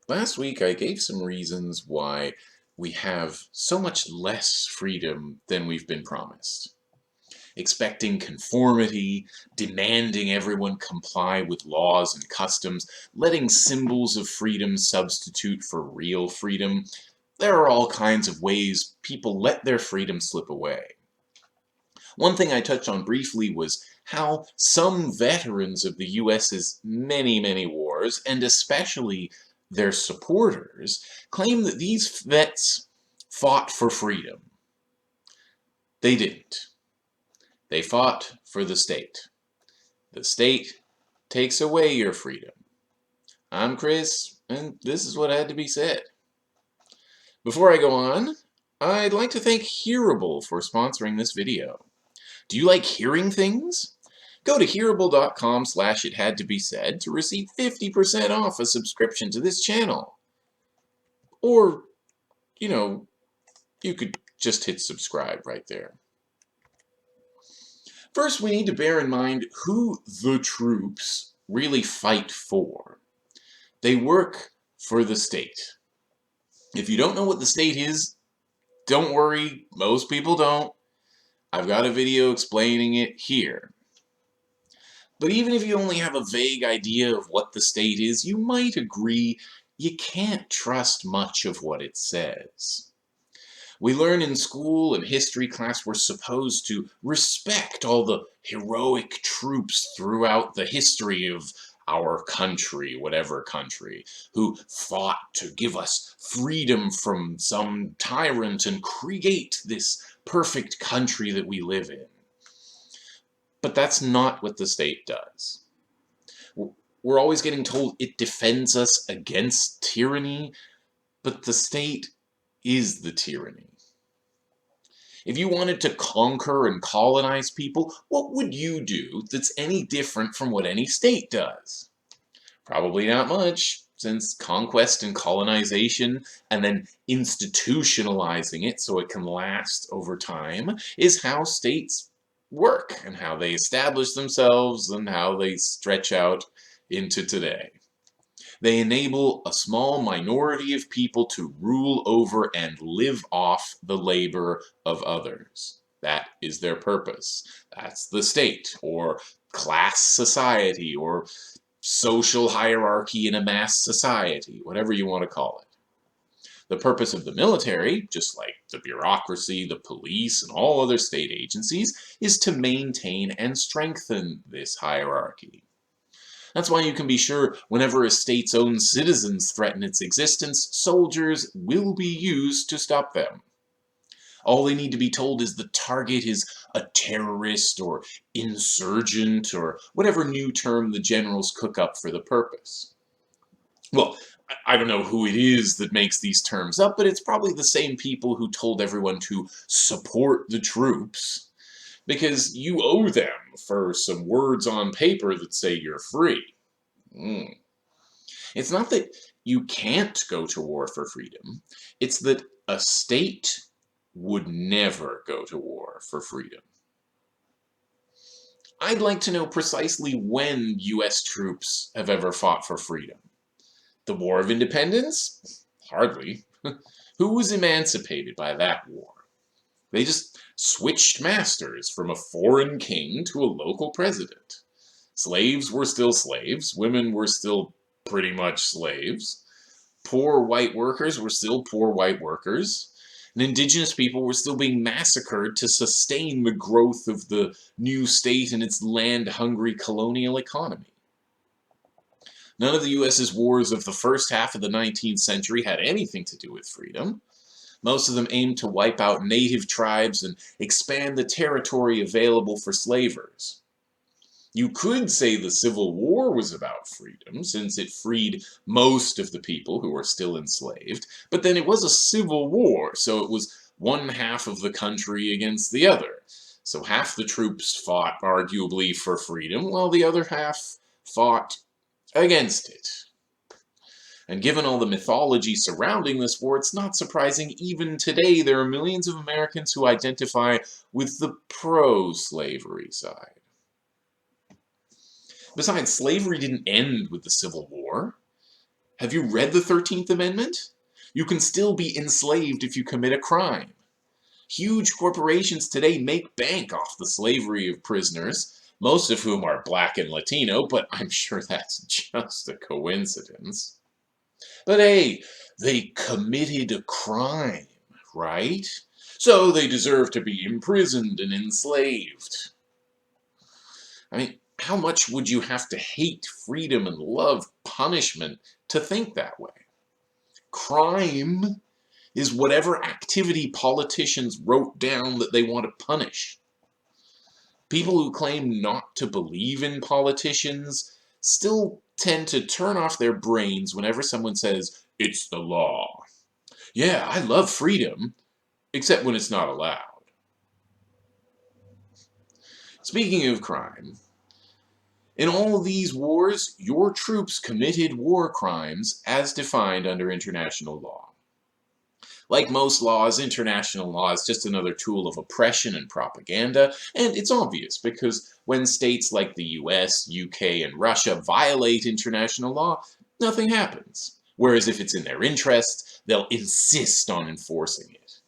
Last week I gave some reasons why we have so much less freedom than we've been promised. Expecting conformity, demanding everyone comply with laws and customs, letting symbols of freedom substitute for real freedom. There are all kinds of ways people let their freedom slip away. One thing I touched on briefly was how some veterans of the US's many wars, and especially their supporters, claim that these vets fought for freedom. They didn't. They fought for the state. The state takes away your freedom. I'm Chris, and this is what had to be said. Before I go on, I'd like to thank Hearable for sponsoring this video. Do you like hearing things? Go to hearable.com/ithadtobesaid to receive 50% off a subscription to this channel. Or, you could just hit subscribe right there. First, we need to bear in mind who the troops really fight for. They work for the state. If you don't know what the state is, don't worry, most people don't. I've got a video explaining it here. But even if you only have a vague idea of what the state is, you might agree you can't trust much of what it says. We learn in school and history class we're supposed to respect all the heroic troops throughout the history of our country, whatever country, who fought to give us freedom from some tyrant and create this perfect country that we live in. But that's not what the state does. We're always getting told it defends us against tyranny, but the state is the tyranny. If you wanted to conquer and colonize people, what would you do that's any different from what any state does? Probably not much, since conquest and colonization, and then institutionalizing it so it can last over time, is how states work, and how they establish themselves, and how they stretch out into today. They enable a small minority of people to rule over and live off the labor of others. That is their purpose. That's the state, or class society, or social hierarchy in a mass society, whatever you want to call it. The purpose of the military, just like the bureaucracy, the police, and all other state agencies, is to maintain and strengthen this hierarchy. That's why you can be sure whenever a state's own citizens threaten its existence, soldiers will be used to stop them. All they need to be told is the target is a terrorist or insurgent or whatever new term the generals cook up for the purpose. Well, I don't know who it is that makes these terms up, but it's probably the same people who told everyone to support the troops, because you owe them for some words on paper that say you're free. It's not that you can't go to war for freedom, it's that a state would never go to war for freedom. I'd like to know precisely when US troops have ever fought for freedom. The War of Independence? Hardly. Who was emancipated by that war? They just switched masters from a foreign king to a local president. Slaves were still slaves, women were still pretty much slaves, poor white workers were still poor white workers, and indigenous people were still being massacred to sustain the growth of the new state and its land-hungry colonial economy. None of the US's wars of the first half of the 19th century had anything to do with freedom. Most of them aimed to wipe out native tribes and expand the territory available for slavers. You could say the Civil War was about freedom, since it freed most of the people who were still enslaved, but then it was a civil war, so it was one half of the country against the other. So half the troops fought, arguably, for freedom, while the other half fought against it. And given all the mythology surrounding this war, it's not surprising even today there are millions of Americans who identify with the pro-slavery side. Besides, slavery didn't end with the Civil War. Have you read the 13th Amendment? You can still be enslaved if you commit a crime. Huge corporations today make bank off the slavery of prisoners, most of whom are black and Latino, but I'm sure that's just a coincidence. But hey, they committed a crime, right? So they deserve to be imprisoned and enslaved. I mean, how much would you have to hate freedom and love punishment to think that way? Crime is whatever activity politicians wrote down that they want to punish. People who claim not to believe in politicians still tend to turn off their brains whenever someone says, "It's the law." Yeah, I love freedom, except when it's not allowed. Speaking of crime, in all of these wars, your troops committed war crimes as defined under international law. Like most laws, international law is just another tool of oppression and propaganda, and it's obvious because when states like the US, UK, and Russia violate international law, nothing happens. Whereas if it's in their interest, they'll insist on enforcing it.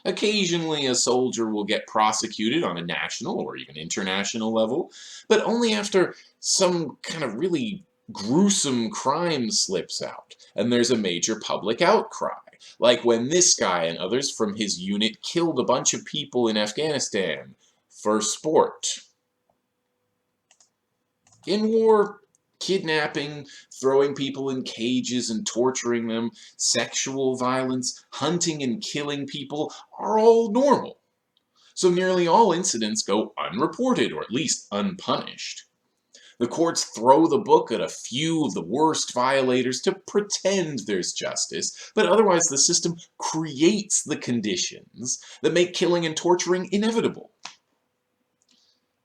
Occasionally, a soldier will get prosecuted on a national or even international level, but only after some kind of really gruesome crime slips out, and there's a major public outcry, like when this guy and others from his unit killed a bunch of people in Afghanistan for sport. In war, kidnapping, throwing people in cages and torturing them, sexual violence, hunting and killing people are all normal. So nearly all incidents go unreported or at least unpunished. The courts throw the book at a few of the worst violators to pretend there's justice, but otherwise the system creates the conditions that make killing and torturing inevitable.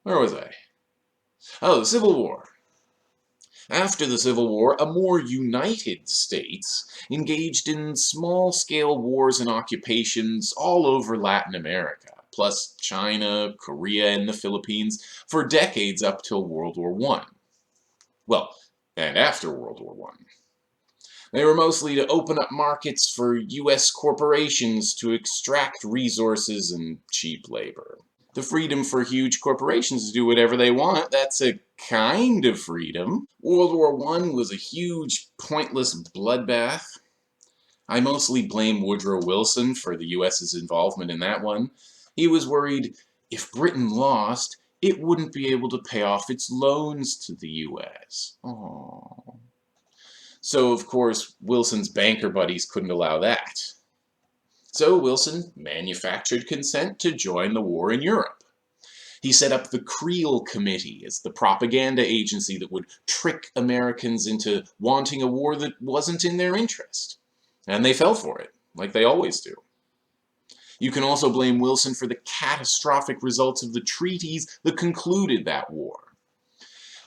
Where was I? Oh, the Civil War. After the Civil War, a more united states engaged in small-scale wars and occupations all over Latin America, plus China, Korea, and the Philippines for decades up till World War I. Well, and after World War I. They were mostly to open up markets for US corporations to extract resources and cheap labor. The freedom for huge corporations to do whatever they want, that's a kind of freedom. World War I was a huge, pointless bloodbath. I mostly blame Woodrow Wilson for the US's involvement in that one. He was worried if Britain lost, it wouldn't be able to pay off its loans to the US. Aww. So, of course, Wilson's banker buddies couldn't allow that. So Wilson manufactured consent to join the war in Europe. He set up the Creel Committee as the propaganda agency that would trick Americans into wanting a war that wasn't in their interest. And they fell for it, like they always do. You can also blame Wilson for the catastrophic results of the treaties that concluded that war.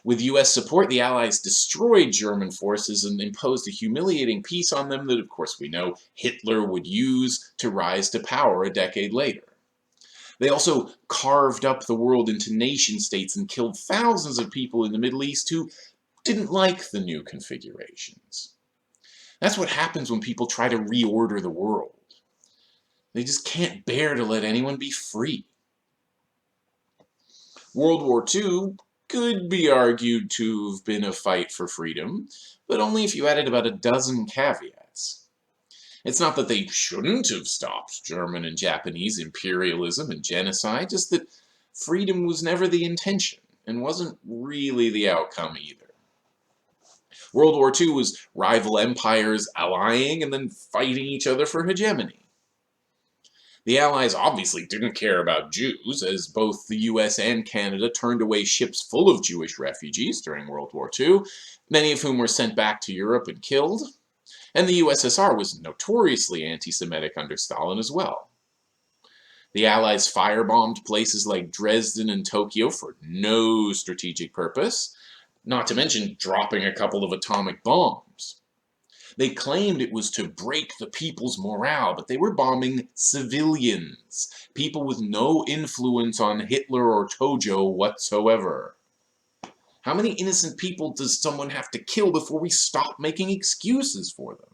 With US support, the Allies destroyed German forces and imposed a humiliating peace on them that, of course, we know Hitler would use to rise to power a decade later. They also carved up the world into nation-states and killed thousands of people in the Middle East who didn't like the new configurations. That's what happens when people try to reorder the world. They just can't bear to let anyone be free. World War II could be argued to have been a fight for freedom, but only if you added about a dozen caveats. It's not that they shouldn't have stopped German and Japanese imperialism and genocide, just that freedom was never the intention and wasn't really the outcome either. World War II was rival empires allying and then fighting each other for hegemony. The Allies obviously didn't care about Jews, as both the US and Canada turned away ships full of Jewish refugees during World War II, many of whom were sent back to Europe and killed. And the USSR was notoriously anti-Semitic under Stalin as well. The Allies firebombed places like Dresden and Tokyo for no strategic purpose, not to mention dropping a couple of atomic bombs. They claimed it was to break the people's morale, but they were bombing civilians, people with no influence on Hitler or Tojo whatsoever. How many innocent people does someone have to kill before we stop making excuses for them?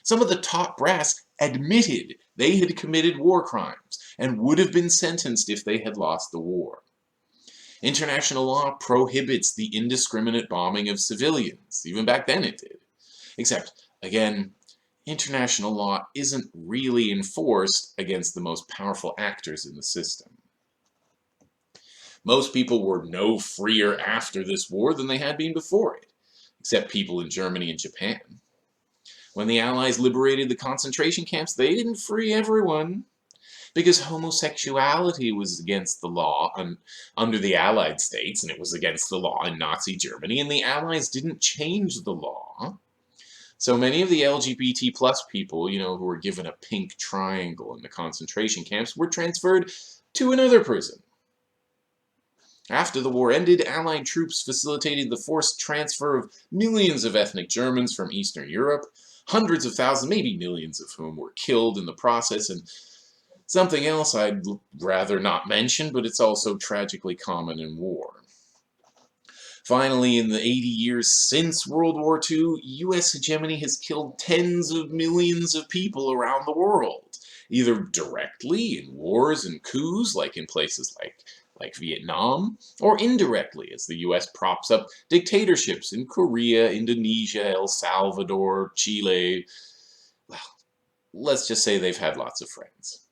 Some of the top brass admitted they had committed war crimes and would have been sentenced if they had lost the war. International law prohibits the indiscriminate bombing of civilians. Even back then it did. Except, again, international law isn't really enforced against the most powerful actors in the system. Most people were no freer after this war than they had been before it, except people in Germany and Japan. When the Allies liberated the concentration camps, they didn't free everyone, because homosexuality was against the law under the Allied states, and it was against the law in Nazi Germany, and the Allies didn't change the law. So many of the LGBT plus people, who were given a pink triangle in the concentration camps, were transferred to another prison. After the war ended, Allied troops facilitated the forced transfer of millions of ethnic Germans from Eastern Europe, hundreds of thousands, maybe millions of whom were killed in the process, and something else I'd rather not mention, but it's also tragically common in war. Finally, in the 80 years since World War II, US hegemony has killed tens of millions of people around the world, either directly in wars and coups, like in places like Vietnam, or indirectly as the US props up dictatorships in Korea, Indonesia, El Salvador, Chile. Well, let's just say they've had lots of friends.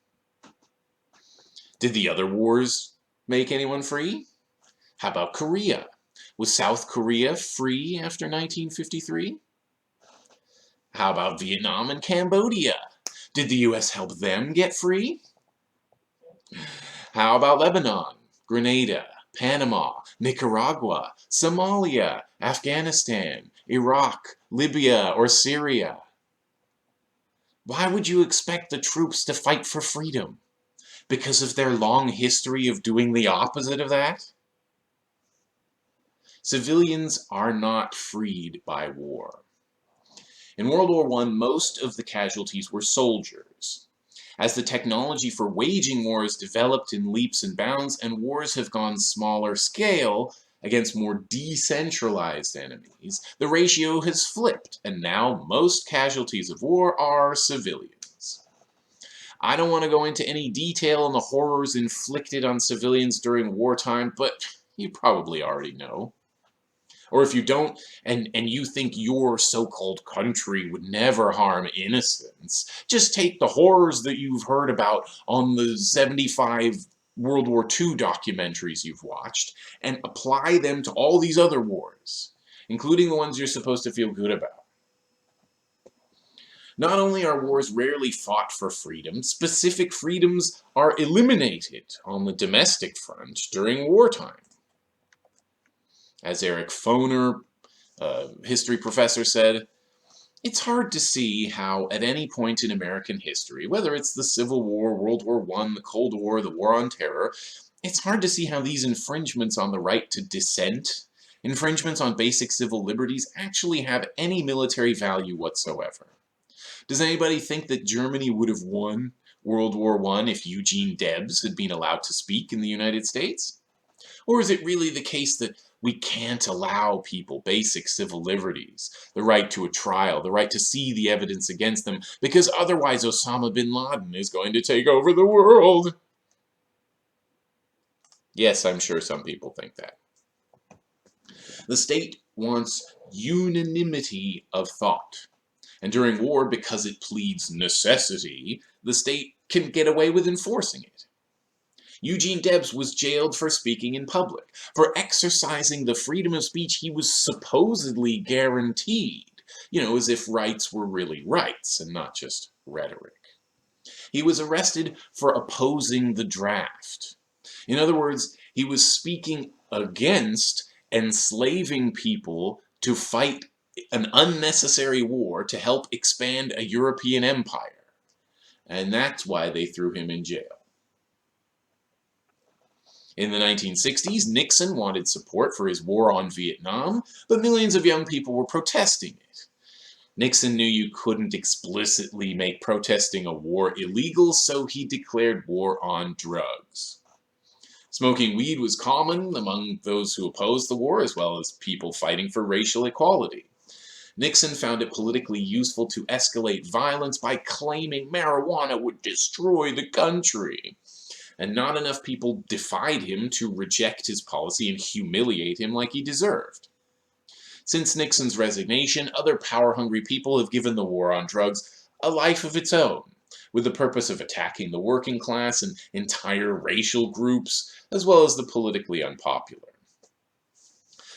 Did the other wars make anyone free? How about Korea? Was South Korea free after 1953? How about Vietnam and Cambodia? Did the US help them get free? How about Lebanon, Grenada, Panama, Nicaragua, Somalia, Afghanistan, Iraq, Libya, or Syria? Why would you expect the troops to fight for freedom? Because of their long history of doing the opposite of that? Civilians are not freed by war. In World War I, most of the casualties were soldiers. As the technology for waging wars developed in leaps and bounds, and wars have gone smaller scale against more decentralized enemies, the ratio has flipped, and now most casualties of war are civilians. I don't want to go into any detail on the horrors inflicted on civilians during wartime, but you probably already know. Or if you don't, and you think your so-called country would never harm innocents, just take the horrors that you've heard about on the 75 World War II documentaries you've watched, and apply them to all these other wars, including the ones you're supposed to feel good about. Not only are wars rarely fought for freedom, specific freedoms are eliminated on the domestic front during wartime. As Eric Foner, a history professor, said, it's hard to see how, at any point in American history, whether it's the Civil War, World War I, the Cold War, the War on Terror, it's hard to see how these infringements on the right to dissent, infringements on basic civil liberties, actually have any military value whatsoever. Does anybody think that Germany would have won World War I if Eugene Debs had been allowed to speak in the United States? Or is it really the case that we can't allow people basic civil liberties, the right to a trial, the right to see the evidence against them, because otherwise Osama bin Laden is going to take over the world? Yes, I'm sure some people think that. The state wants unanimity of thought. And during war, because it pleads necessity, the state can get away with enforcing it. Eugene Debs was jailed for speaking in public, for exercising the freedom of speech he was supposedly guaranteed, as if rights were really rights and not just rhetoric. He was arrested for opposing the draft. In other words, he was speaking against enslaving people to fight an unnecessary war to help expand a European empire. And that's why they threw him in jail. In the 1960s, Nixon wanted support for his war on Vietnam, but millions of young people were protesting it. Nixon knew you couldn't explicitly make protesting a war illegal, so he declared war on drugs. Smoking weed was common among those who opposed the war, as well as people fighting for racial equality. Nixon found it politically useful to escalate violence by claiming marijuana would destroy the country. And not enough people defied him to reject his policy and humiliate him like he deserved. Since Nixon's resignation, other power-hungry people have given the war on drugs a life of its own, with the purpose of attacking the working class and entire racial groups, as well as the politically unpopular.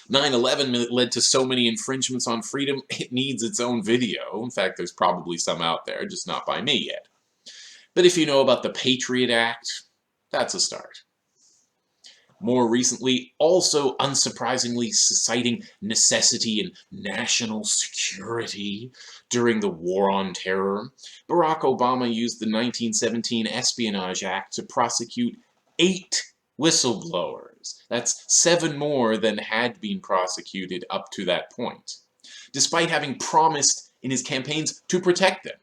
9/11 led to so many infringements on freedom, it needs its own video. In fact, there's probably some out there, just not by me yet. But if you know about the Patriot Act, that's a start. More recently, also unsurprisingly citing necessity and national security during the War on Terror, Barack Obama used the 1917 Espionage Act to prosecute 8 whistleblowers. That's 7 more than had been prosecuted up to that point, despite having promised in his campaigns to protect them.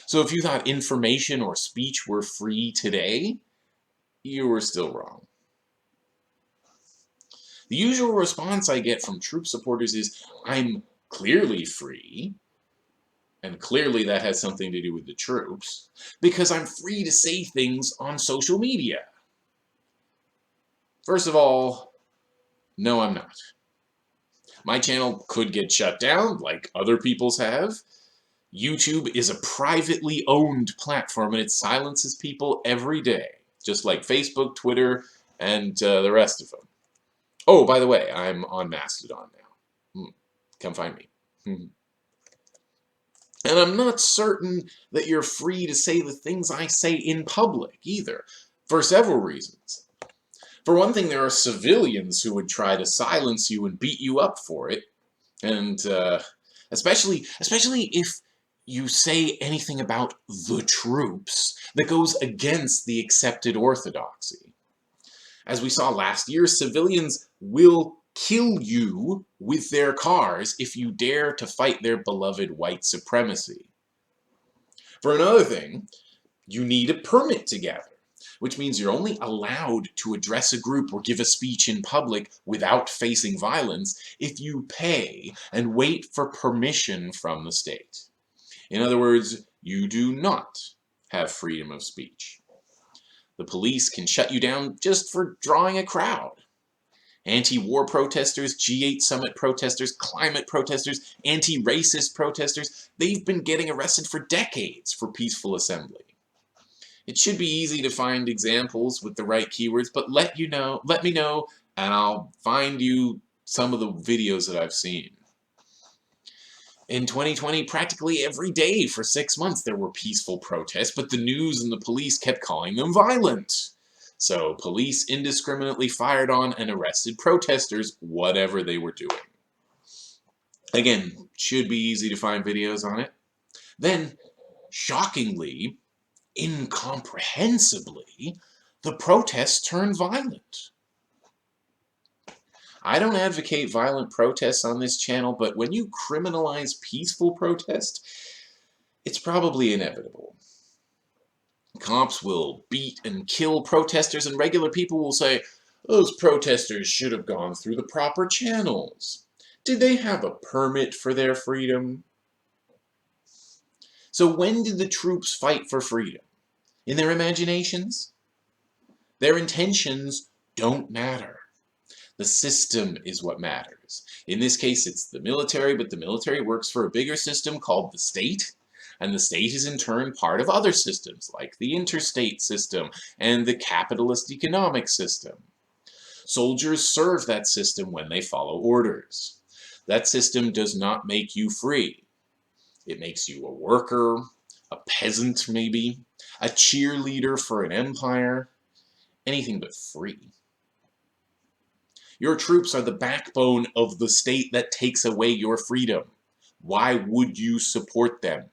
So if you thought information or speech were free today, you were still wrong. The usual response I get from troop supporters is, I'm clearly free, and clearly that has something to do with the troops, because I'm free to say things on social media. First of all, no, I'm not. My channel could get shut down, like other people's have. YouTube is a privately owned platform, and it silences people every day, just like Facebook, Twitter, and the rest of them. Oh, by the way, I'm on Mastodon now. Come find me. And I'm not certain that you're free to say the things I say in public, either, for several reasons. For one thing, there are civilians who would try to silence you and beat you up for it, and especially if you say anything about the troops that goes against the accepted orthodoxy. As we saw last year, civilians will kill you with their cars if you dare to fight their beloved white supremacy. For another thing, you need a permit to gather, which means you're only allowed to address a group or give a speech in public without facing violence if you pay and wait for permission from the state. In other words, you do not have freedom of speech. The police can shut you down just for drawing a crowd. Anti-war protesters, G8 summit protesters, climate protesters, anti-racist protesters, they've been getting arrested for decades for peaceful assembly. It should be easy to find examples with the right keywords, but let me know, and I'll find you some of the videos that I've seen. In 2020, practically every day for 6 months there were peaceful protests, but the news and the police kept calling them violent. So police indiscriminately fired on and arrested protesters, whatever they were doing. Again, should be easy to find videos on it. Then, shockingly, incomprehensibly, the protests turned violent. I don't advocate violent protests on this channel, but when you criminalize peaceful protest, it's probably inevitable. Cops will beat and kill protesters, and regular people will say, those protesters should have gone through the proper channels. Did they have a permit for their freedom? So when did the troops fight for freedom? In their imaginations? Their intentions don't matter. The system is what matters. In this case, it's the military, but the military works for a bigger system called the state, and the state is in turn part of other systems, like the interstate system and the capitalist economic system. Soldiers serve that system when they follow orders. That system does not make you free. It makes you a worker, a peasant maybe, a cheerleader for an empire, anything but free. Your troops are the backbone of the state that takes away your freedom. Why would you support them?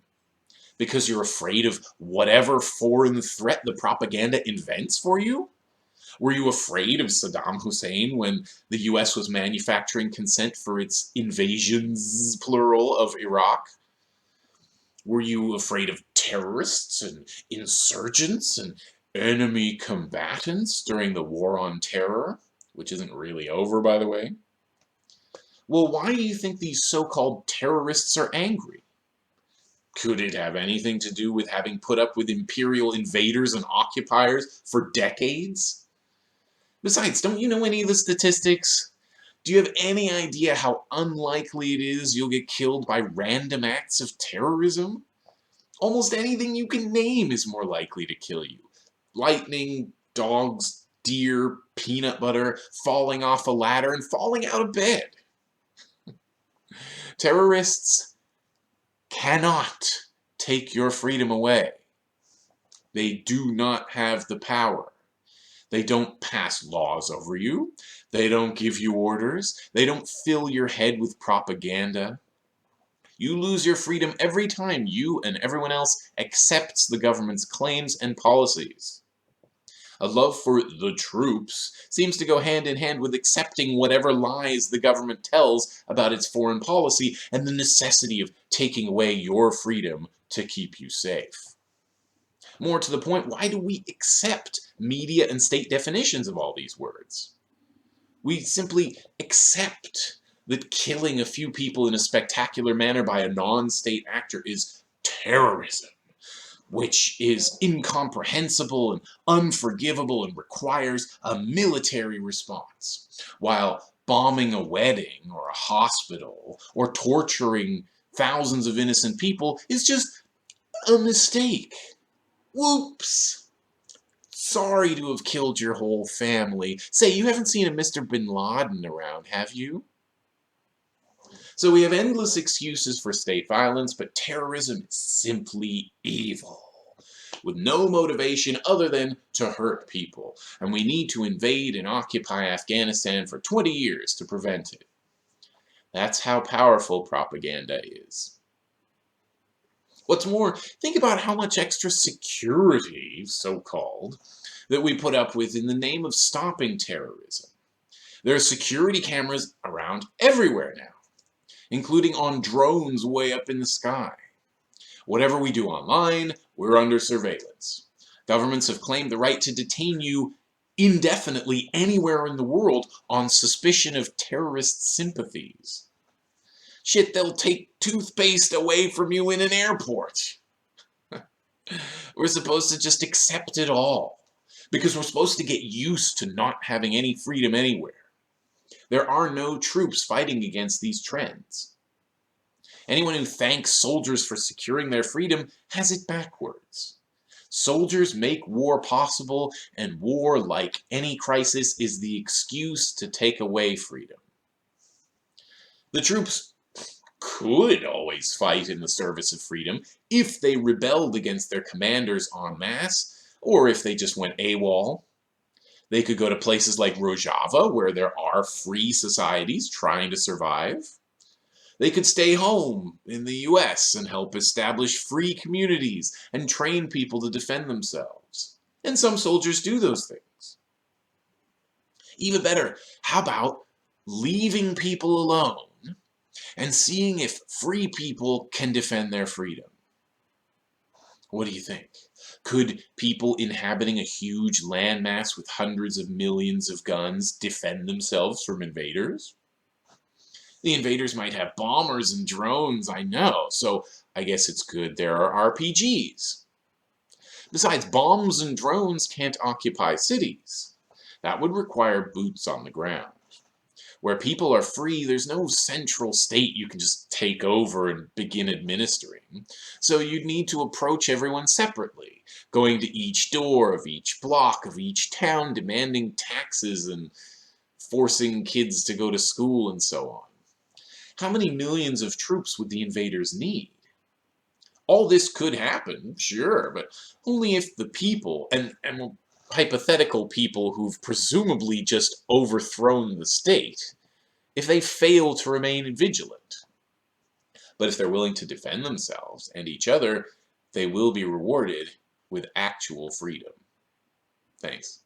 Because you're afraid of whatever foreign threat the propaganda invents for you? Were you afraid of Saddam Hussein when the US was manufacturing consent for its invasions, plural, of Iraq? Were you afraid of terrorists and insurgents and enemy combatants during the War on Terror, which isn't really over, by the way. Well, why do you think these so-called terrorists are angry? Could it have anything to do with having put up with imperial invaders and occupiers for decades? Besides, don't you know any of the statistics? Do you have any idea how unlikely it is you'll get killed by random acts of terrorism? Almost anything you can name is more likely to kill you. Lightning, dogs, deer, peanut butter, falling off a ladder, and falling out of bed. Terrorists cannot take your freedom away. They do not have the power. They don't pass laws over you. They don't give you orders. They don't fill your head with propaganda. You lose your freedom every time you and everyone else accepts the government's claims and policies. A love for the troops seems to go hand in hand with accepting whatever lies the government tells about its foreign policy and the necessity of taking away your freedom to keep you safe. More to the point, why do we accept media and state definitions of all these words? We simply accept that killing a few people in a spectacular manner by a non-state actor is terrorism, which is incomprehensible and unforgivable and requires a military response, while bombing a wedding or a hospital or torturing thousands of innocent people is just a mistake. Whoops! Sorry to have killed your whole family. Say, you haven't seen a Mr. Bin Laden around, have you? So we have endless excuses for state violence, but terrorism is simply evil, with no motivation other than to hurt people, and we need to invade and occupy Afghanistan for 20 years to prevent it. That's how powerful propaganda is. What's more, think about how much extra security, so-called, that we put up with in the name of stopping terrorism. There are security cameras around everywhere now, including on drones way up in the sky. Whatever we do online, we're under surveillance. Governments have claimed the right to detain you indefinitely anywhere in the world on suspicion of terrorist sympathies. Shit, they'll take toothpaste away from you in an airport. We're supposed to just accept it all, because we're supposed to get used to not having any freedom anywhere. There are no troops fighting against these trends. Anyone who thanks soldiers for securing their freedom has it backwards. Soldiers make war possible, and war, like any crisis, is the excuse to take away freedom. The troops could always fight in the service of freedom if they rebelled against their commanders en masse, or if they just went AWOL. They could go to places like Rojava, where there are free societies trying to survive. They could stay home in the US and help establish free communities and train people to defend themselves. And some soldiers do those things. Even better, how about leaving people alone and seeing if free people can defend their freedom? What do you think? Could people inhabiting a huge landmass with hundreds of millions of guns defend themselves from invaders? The invaders might have bombers and drones, I know, so I guess it's good there are RPGs. Besides, bombs and drones can't occupy cities. That would require boots on the ground. Where people are free, there's no central state you can just take over and begin administering. So you'd need to approach everyone separately, going to each door of each block of each town, demanding taxes and forcing kids to go to school and so on. How many millions of troops would the invaders need? All this could happen, sure, but only if the people, and hypothetical people who've presumably just overthrown the state, if they fail to remain vigilant. But if they're willing to defend themselves and each other, they will be rewarded with actual freedom. Thanks.